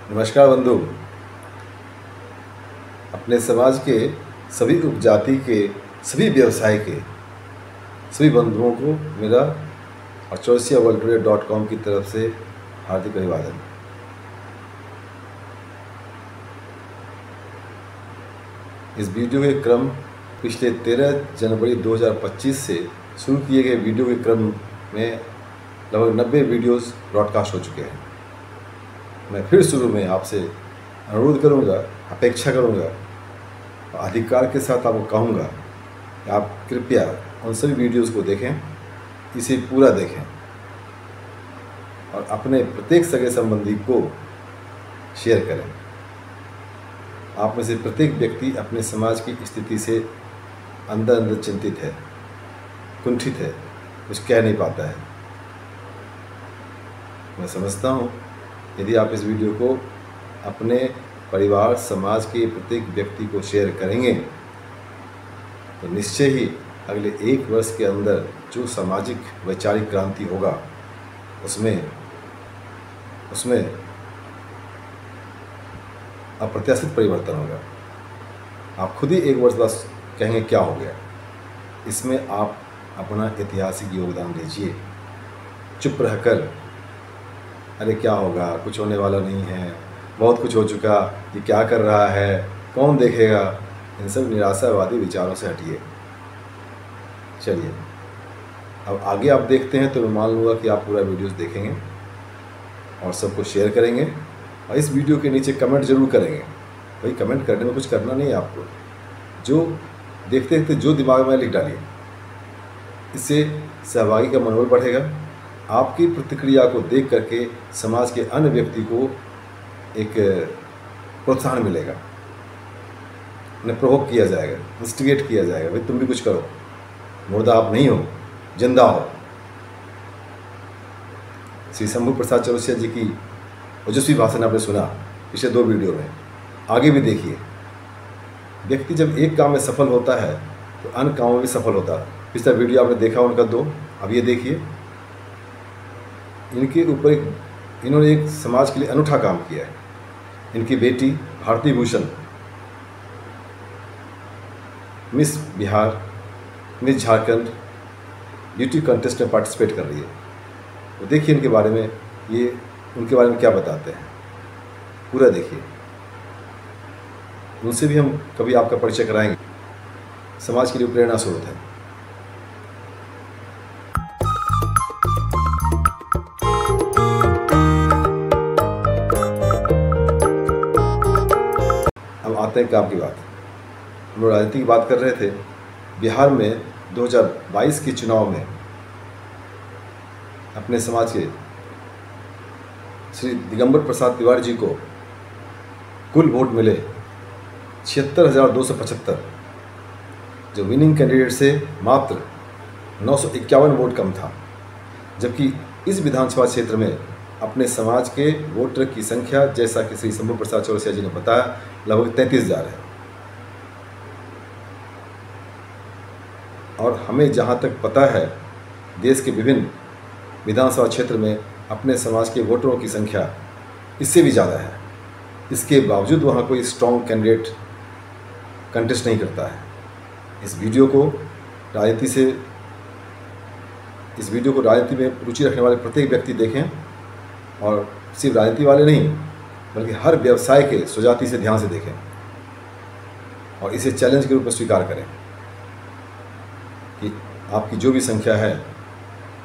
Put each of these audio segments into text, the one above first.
नमस्कार बंधु। अपने समाज के सभी उपजाति के सभी व्यवसाय के सभी बंधुओं को मेरा और चौरसियावर्ल्ड.com की तरफ से हार्दिक अभिवादन। इस वीडियो के क्रम पिछले 13 जनवरी 2025 से शुरू किए गए वीडियो के क्रम में लगभग 90 वीडियोस ब्रॉडकास्ट हो चुके हैं। मैं फिर शुरू में आपसे अनुरोध करूंगा, अपेक्षा करूंगा, अधिकार के साथ आपको कहूंगा कि आप कृपया उन सभी वीडियोस को देखें, इसे पूरा देखें और अपने प्रत्येक सगे संबंधी को शेयर करें। आप में से प्रत्येक व्यक्ति अपने समाज की स्थिति से अंदर अंदर चिंतित है, कुंठित है, कुछ कह नहीं पाता है। मैं समझता हूँ यदि आप इस वीडियो को अपने परिवार समाज के प्रत्येक व्यक्ति को शेयर करेंगे तो निश्चय ही अगले 1 वर्ष के अंदर जो सामाजिक वैचारिक क्रांति होगा उसमें अप्रत्याशित परिवर्तन होगा। आप खुद ही 1 वर्ष बाद कहेंगे क्या हो गया। इसमें आप अपना ऐतिहासिक योगदान दीजिए। चुप रहकर अरे क्या होगा, कुछ होने वाला नहीं है, बहुत कुछ हो चुका, ये क्या कर रहा है, कौन देखेगा, इन सब निराशावादी विचारों से हटिए। चलिए अब आगे आप देखते हैं तो मैं मान लूँगा कि आप पूरा वीडियोस देखेंगे और सबको शेयर करेंगे और इस वीडियो के नीचे कमेंट जरूर करेंगे। भाई कमेंट करने में कुछ करना नहीं है आपको, जो देखते देखते जो दिमाग में लिख डालिए। इससे सहभागी का मनोबल बढ़ेगा। आपकी प्रतिक्रिया को देख करके समाज के अन्य व्यक्ति को एक प्रोत्साहन मिलेगा, उन्हें प्रोवोक किया जाएगा, इंस्टिगेट किया जाएगा, भाई तुम भी कुछ करो, मुर्दा आप नहीं हो, जिंदा हो। श्री शंभू प्रसाद चौरसिया जी की ओजस्वी भाषण आपने सुना पिछले 2 वीडियो में, आगे भी देखिए। व्यक्ति जब एक काम में सफल होता है तो अन्य कामों में भी सफल होता है। पिछला वीडियो आपने देखा उनका 2, अब ये देखिए। इनके ऊपर इन्होंने एक समाज के लिए अनूठा काम किया है। इनकी बेटी Bharti Bhushan miss Bihar, miss Jharkhand beauty contest में पार्टिसिपेट कर रही है। तो देखिए इनके बारे में, ये उनके बारे में क्या बताते हैं, पूरा देखिए। उनसे भी हम कभी आपका परिचय कराएंगे। समाज के लिए प्रेरणा स्रोत है। आते हैं काम की बात। हम लोग राजनीति की बात कर रहे थे। बिहार में 2022 के चुनाव में अपने समाज के श्री दिगंबर प्रसाद तिवारी जी को कुल वोट मिले 76,275, जो विनिंग कैंडिडेट से मात्र 951 वोट कम था। जबकि इस विधानसभा क्षेत्र में अपने समाज के वोटर की संख्या, जैसा कि श्री शंभू प्रसाद चौरसिया जी ने बताया, लगभग 33,000 है। और हमें जहाँ तक पता है, देश के विभिन्न विधानसभा क्षेत्र में अपने समाज के वोटरों की संख्या इससे भी ज़्यादा है। इसके बावजूद वहाँ कोई स्ट्रॉन्ग कैंडिडेट कंटेस्ट नहीं करता है। इस वीडियो को राजनीति में रुचि रखने वाले प्रत्येक व्यक्ति देखें और सिर्फ राजनीति वाले नहीं बल्कि हर व्यवसाय के स्वजाति से ध्यान से देखें और इसे चैलेंज के रूप में स्वीकार करें कि आपकी जो भी संख्या है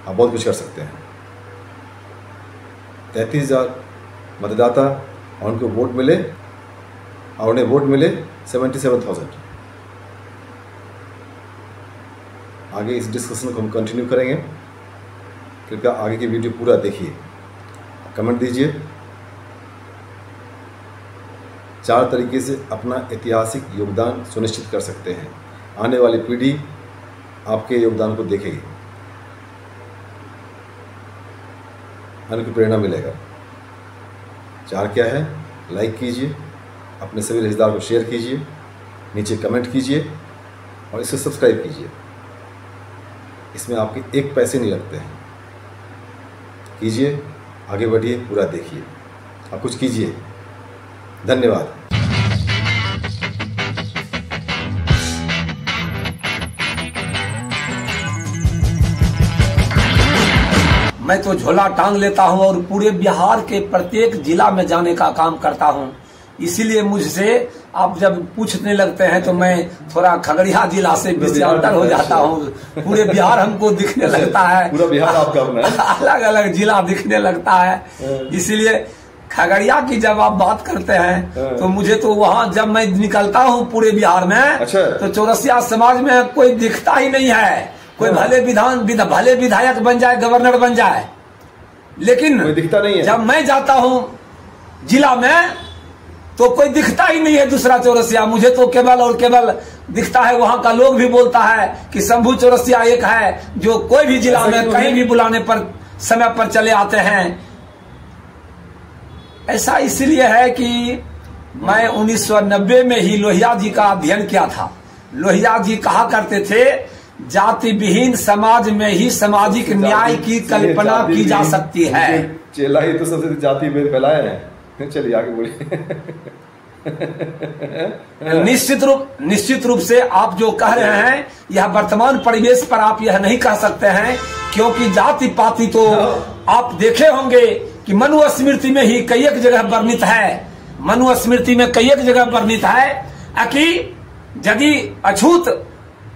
आप बहुत कुछ कर सकते हैं। 33,000 मतदाता और उनको वोट मिले और उन्हें वोट मिले 77,000। आगे इस डिस्कशन को हम कंटिन्यू करेंगे। कृपया आगे की वीडियो पूरा देखिए, कमेंट दीजिए। 4 तरीके से अपना ऐतिहासिक योगदान सुनिश्चित कर सकते हैं। आने वाली पीढ़ी आपके योगदान को देखेगी, उनको प्रेरणा मिलेगा। 4 क्या है? लाइक कीजिए, अपने सभी रिश्तेदार को शेयर कीजिए, नीचे कमेंट कीजिए और इसे सब्सक्राइब कीजिए। इसमें आपके 1 पैसे नहीं लगते हैं। कीजिए, आगे बढ़िए, पूरा देखिए, आप कुछ कीजिए। धन्यवाद। मैं तो झोला टांग लेता हूं और पूरे बिहार के प्रत्येक जिला में जाने का काम करता हूं। इसीलिए मुझसे आप जब पूछने लगते हैं तो मैं थोड़ा खगड़िया जिला से विषयांतर हो जाता हूं। पूरे बिहार हमको दिखने लगता है, पूरा बिहार आपका अपना है, अलग अलग जिला दिखने लगता है। इसीलिए खगड़िया की जब आप बात करते हैं तो मुझे तो वहाँ जब मैं निकलता हूँ पूरे बिहार में, अच्छा। तो चौरसिया समाज में कोई दिखता ही नहीं है। कोई भले भले विधायक बन जाए, गवर्नर बन जाए, लेकिन कोई दिखता नहीं है। जब मैं जाता हूँ जिला में तो कोई दिखता ही नहीं है दूसरा चौरसिया। मुझे तो केवल और केवल दिखता है, वहां का लोग भी बोलता है कि शंभू चौरसिया एक है जो कोई भी जिला में कहीं भी बुलाने पर समय पर चले आते हैं। ऐसा इसलिए है कि मैं 1990 में ही लोहिया जी का अध्ययन किया था। लोहिया जी कहा करते थे, जाति विहीन समाज में ही सामाजिक न्याय की कल्पना की जा सकती है। चेला ही तो सबसे जाति भेद फैलाए हैं। चलिए आगे बोलिए। निश्चित रूप से आप जो कह रहे हैं, यह वर्तमान परिवेश पर आप यह नहीं कह सकते हैं, क्योंकि जाति पाति तो आप देखे होंगे कि मनु स्मृति में ही कई एक जगह वर्णित है। मनु स्मृति में कई एक जगह वर्णित है कि यदि अछूत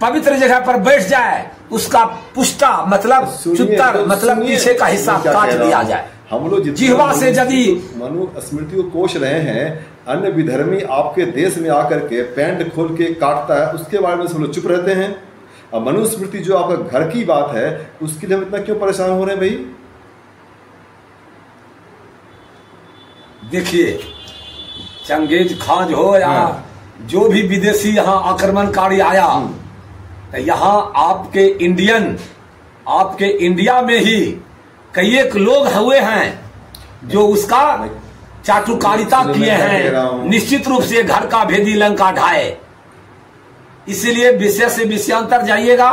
पवित्र जगह पर बैठ जाए, उसका पुष्टा मतलब चुत्तर मतलब पीछे का हिस्सा काट दिया जाए। हम लोग जिह्वा से यदि मनु स्मृति को कोष रहे हैं, अन्य विधर्मी आपके देश में आकर के पैंट खोल के काटता है, उसके बारे में सब लोग चुप रहते हैं। अब मनु स्मृति जो आपका घर की बात है, उसके लिए हम इतना क्यों परेशान हो रहे हैं भाई? देखिए, चंगेज खान हो या जो भी विदेशी यहाँ आक्रमणकारी आया, तो यहाँ आपके इंडिया में ही कई एक लोग हुए हैं जो उसका चाटुकारिता किए हैं। निश्चित रूप से घर का भेदी लंका ढाए। इसीलिए विषय से विषयांतर जाइएगा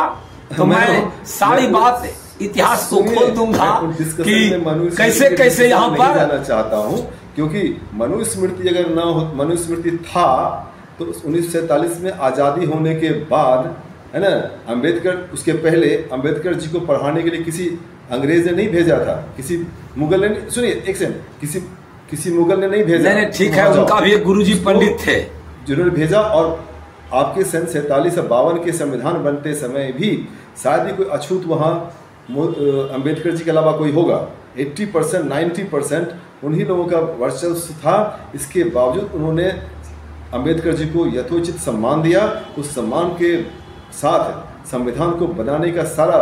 तो मैं सारी बात इतिहास को खोल दूंगा कि कैसे कैसे यहाँ पर जाना चाहता हूँ, क्योंकि मनुस्मृति अगर ना हो, मनुस्मृति था तो 1947 में आज़ादी होने के बाद, है ना, अंबेडकर, उसके पहले अंबेडकर जी को पढ़ाने के लिए किसी अंग्रेज ने नहीं भेजा था, किसी मुगल ने, सुनिए एक सेकंड, किसी मुगल ने नहीं भेजा। नहीं, ठीक है, उनका भी एक गुरुजी पंडित थे जिन्होंने भेजा। और आपके सन 47 और 52 के संविधान बनते समय भी शायद ही कोई अछूत वहाँ अंबेडकर जी के अलावा कोई होगा। 80% 90% उन्हीं लोगों का वर्चस्व था। इसके बावजूद उन्होंने अंबेडकर जी को यथोचित सम्मान दिया। उस सम्मान के साथ संविधान को बनाने का सारा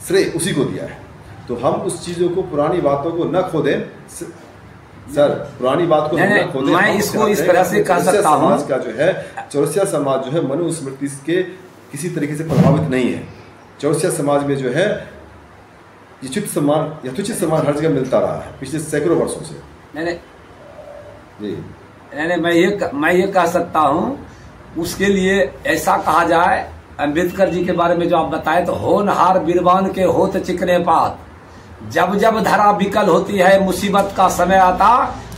श्रेय उसी को दिया है। तो हम उस चीज़ों को, पुरानी बातों को न खो दें सर, पुरानी बात को न खो दें। मैं इसको इस तरह से कह सकता हूँ, समाज का जो है, चौरसिया समाज जो है मनुस्मृति के किसी तरीके से प्रभावित नहीं है। चौरसिया समाज में जो है यथोचित सम्मान हर जगह मिलता रहा है पिछले सैकड़ों वर्षों से। मैं ये कह सकता हूँ, उसके लिए ऐसा कहा जाए, अंबेडकर जी के बारे में जो आप बताए, तो होनहार बिरबान के होत चिकने पात, जब जब धरा विकल होती है, मुसीबत का समय आता,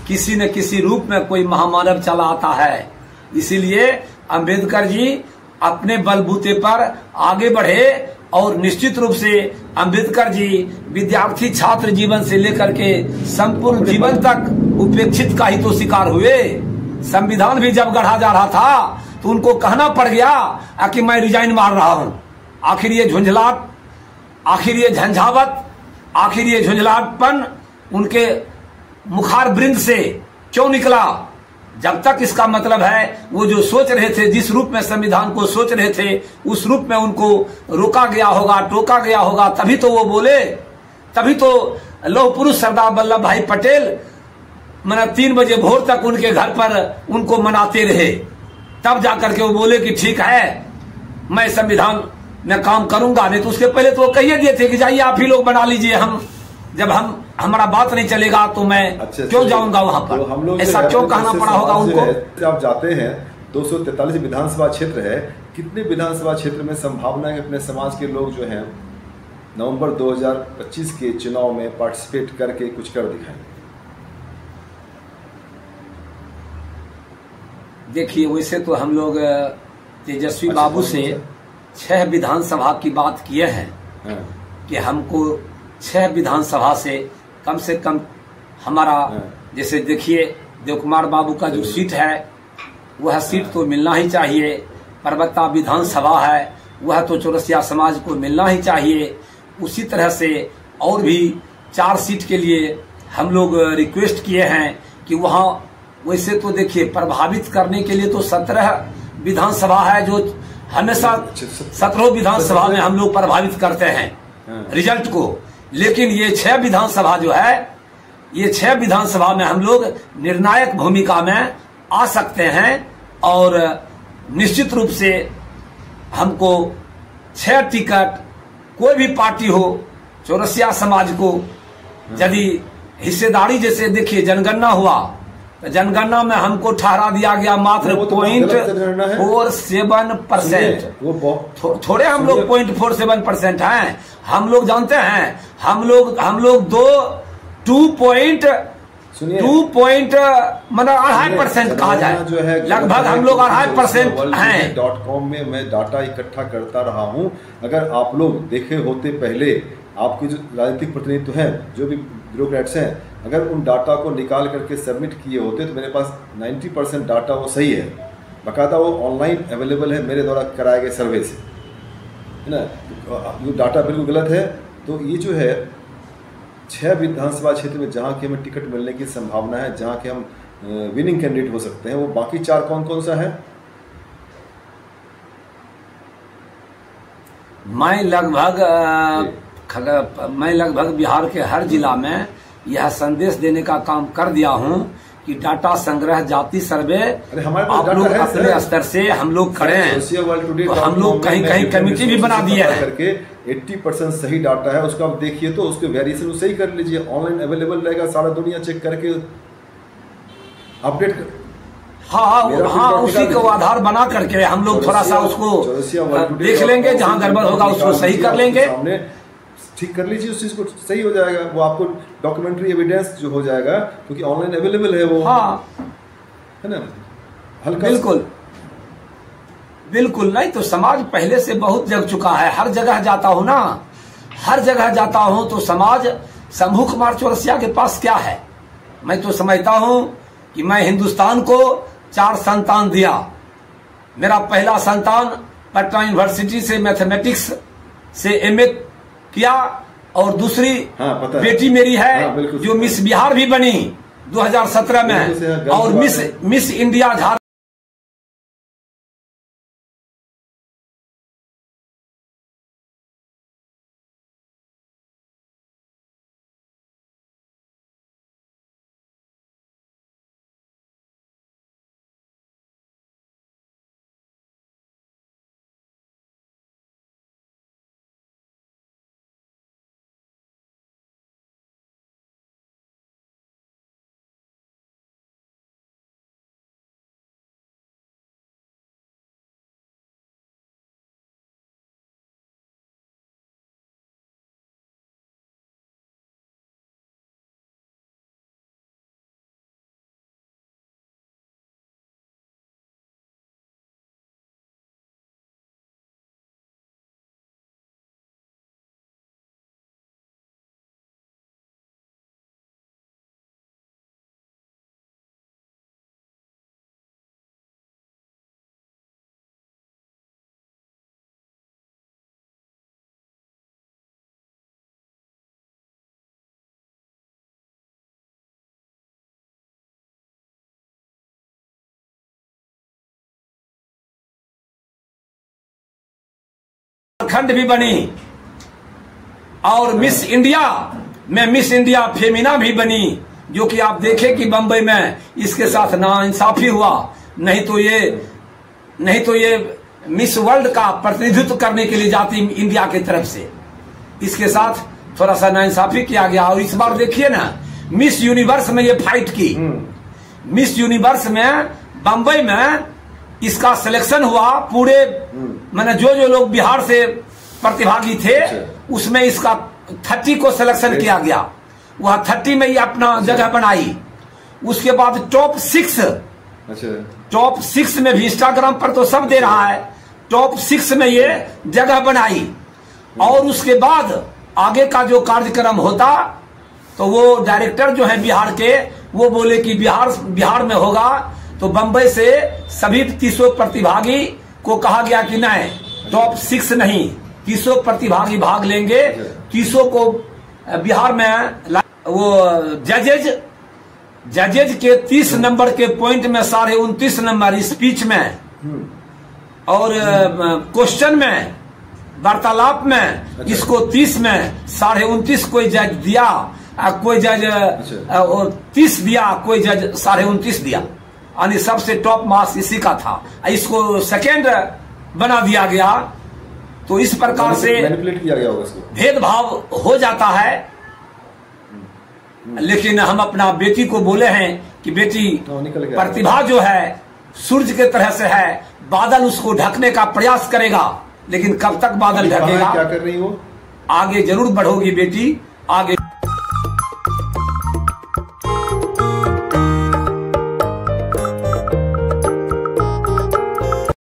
किसी न किसी रूप में कोई महामानव चला आता है। इसीलिए अंबेडकर जी अपने बलबूते पर आगे बढ़े और निश्चित रूप से अंबेडकर जी विद्यार्थी छात्र जीवन से लेकर के संपूर्ण जीवन तक उपेक्षित का ही तो शिकार हुए। संविधान भी जब गढ़ा जा रहा था तो उनको कहना पड़ गया कि मैं रिजाइन मार रहा हूं। आखिर ये झुंझलाहट, आखिर ये झंझावत, आखिर ये झुंझलाहटपन उनके मुखार वृंद से क्यों निकला? जब तक इसका मतलब है वो जो सोच रहे थे, जिस रूप में संविधान को सोच रहे थे, उस रूप में उनको रोका गया होगा, टोका गया होगा, तभी तो वो बोले। तभी तो लौह पुरुष सरदार वल्लभ भाई पटेल 3 बजे भोर तक उनके घर पर उनको मनाते रहे। तब जाकर के वो बोले कि ठीक है, मैं संविधान में काम करूंगा। नहीं तो उसके पहले तो वो कहिए दिए थे कि जाइए आप ही लोग बना लीजिए, जब हमारा बात नहीं चलेगा तो मैं क्यों जाऊंगा वहां पर। तो हम लोग ऐसा क्यों कहना पड़ा होगा उनको? आप जाते हैं, 243 विधानसभा क्षेत्र है, कितने विधानसभा क्षेत्र में संभावना है अपने समाज के लोग जो हैं नवंबर 2025 के चुनाव में पार्टिसिपेट करके कुछ कर दिखाएंगे। देखिए, वैसे तो हम लोग तेजस्वी बाबू से 6 विधानसभा की बात किए हैं कि हमको 6 विधानसभा से कम हमारा, जैसे देखिए देवकुमार बाबू का जो सीट है वह सीट तो मिलना ही चाहिए। परबत्ता विधानसभा है वह तो चौरसिया समाज को मिलना ही चाहिए। उसी तरह से और भी 4 सीट के लिए हम लोग रिक्वेस्ट किए हैं कि वहाँ, वैसे तो देखिए प्रभावित करने के लिए तो 17 विधानसभा है जो हमेशा 17 विधानसभा में हम लोग प्रभावित करते हैं रिजल्ट को, लेकिन ये 6 विधानसभा जो है, ये 6 विधानसभा में हम लोग निर्णायक भूमिका में आ सकते हैं और निश्चित रूप से हमको 6 टिकट कोई भी पार्टी हो चौरसिया समाज को यदि हिस्सेदारी, जैसे देखिए जनगणना हुआ तो जनगणना में हमको ठहरा दिया गया मात्र 0.47%। थोड़े हम लोग 0.47% हैं। हम लोग जानते हैं हम लोग 2.2% कहा जाए, लगभग हम लोग 2.5% हैं। .com में मैं डाटा इकट्ठा करता रहा हूं। अगर आप लोग देखे होते पहले, आपके जो राजनीतिक प्रतिनिधि हैं, जो भी ब्यूरोक्रेट्स हैं, अगर उन डाटा को निकाल करके सबमिट किए होते तो मेरे पास 90% डाटा वो सही है, बाकायदा वो ऑनलाइन अवेलेबल है मेरे द्वारा कराए गए सर्वे से, है ना। ये डाटा बिल्कुल गलत है। तो ये जो है 6 विधानसभा क्षेत्र में जहाँ की हमें टिकट मिलने की संभावना है, जहाँ के हम विनिंग कैंडिडेट हो सकते हैं, वो बाकी 4 कौन कौन सा है? मैं लगभग बिहार के हर जिला में यह संदेश देने का काम कर दिया हूं कि डाटा संग्रह, जाति सर्वे आप लोग अपने स्तर से हम लोग खड़े हैं, तो हम लोग कहीं कहीं कमेटी भी बना दिए हैं करके 80% सही डाटा है, उसको आप देखिए तो उसके वेरिएशन सही कर लीजिए, ऑनलाइन अवेलेबल रहेगा, सारा दुनिया चेक करके अपडेट कर। हाँ, उसी को आधार बना करके हम लोग थोड़ा सा उसको देख लेंगे, जहाँ गड़बड़ होगा उसको सही कर लेंगे, ठीक कर लीजिए, उस चीज को सही हो जाएगा। वो आपको डॉक्यूमेंट्री एविडेंस जो हो जाएगा, क्योंकि ऑनलाइन अवेलेबल है वो, हाँ, है ना। हल्का बिल्कुल नहीं तो समाज पहले से बहुत जग चुका है। हर जगह जाता हूँ ना, हर जगह जाता हूँ तो समाज शंभू कुमार चौरसिया के पास क्या है। मैं तो समझता हूँ कि मैं हिंदुस्तान को 4 संतान दिया। मेरा पहला संतान पटना यूनिवर्सिटी से मैथमेटिक्स से MA किया और दूसरी बेटी मेरी है जो मिस बिहार भी बनी 2017 में और मिस इंडिया झारखंड भी बनी और मिस इंडिया में मिस इंडिया फेमिना भी बनी, जो कि आप देखें कि बंबई में इसके साथ नाइंसाफी हुआ। नहीं तो ये मिस वर्ल्ड का प्रतिनिधित्व करने के लिए जाती इंडिया की तरफ से, इसके साथ थोड़ा सा नाइंसाफी किया गया। और इस बार देखिए ना, मिस यूनिवर्स में ये फाइट की, मिस यूनिवर्स में बंबई में इसका सिलेक्शन हुआ। पूरे मैंने जो लोग बिहार से प्रतिभागी थे उसमें इसका 30 को सिलेक्शन किया गया। वह 30 में ही अपना जगह बनाई। उसके बाद टॉप 6 अच्छा, टॉप 6 में भी, इंस्टाग्राम पर तो सब दे रहा है, टॉप 6 में ये जगह बनाई। और उसके बाद आगे का जो कार्यक्रम होता तो वो डायरेक्टर जो है बिहार के, वो बोले कि बिहार में होगा, तो बंबई से सभी 300 प्रतिभागी को कहा गया कि नहीं, टॉप 6 नहीं, 300 प्रतिभागी भाग लेंगे। 300 को बिहार में वो जजेज के 30 नंबर के पॉइंट में 29.5 नंबर स्पीच में और क्वेश्चन में, वार्तालाप में, इसको 30 में 29.5 कोई जज दिया, कोई जज 30 दिया, कोई जज 29.5 दिया, यानी सबसे टॉप मार्क्स इसी का था। इसको सेकेंड बना दिया गया। तो इस प्रकार से मैनिपुलेट किया गया होगा इसको, भेदभाव हो जाता है। लेकिन हम अपना बेटी को बोले हैं कि बेटी, प्रतिभा जो है सूरज के तरह से है, बादल उसको ढकने का प्रयास करेगा, लेकिन कब तक बादल ढकेगा? क्या कर रही हो? आगे जरूर बढ़ोगी बेटी, आगे।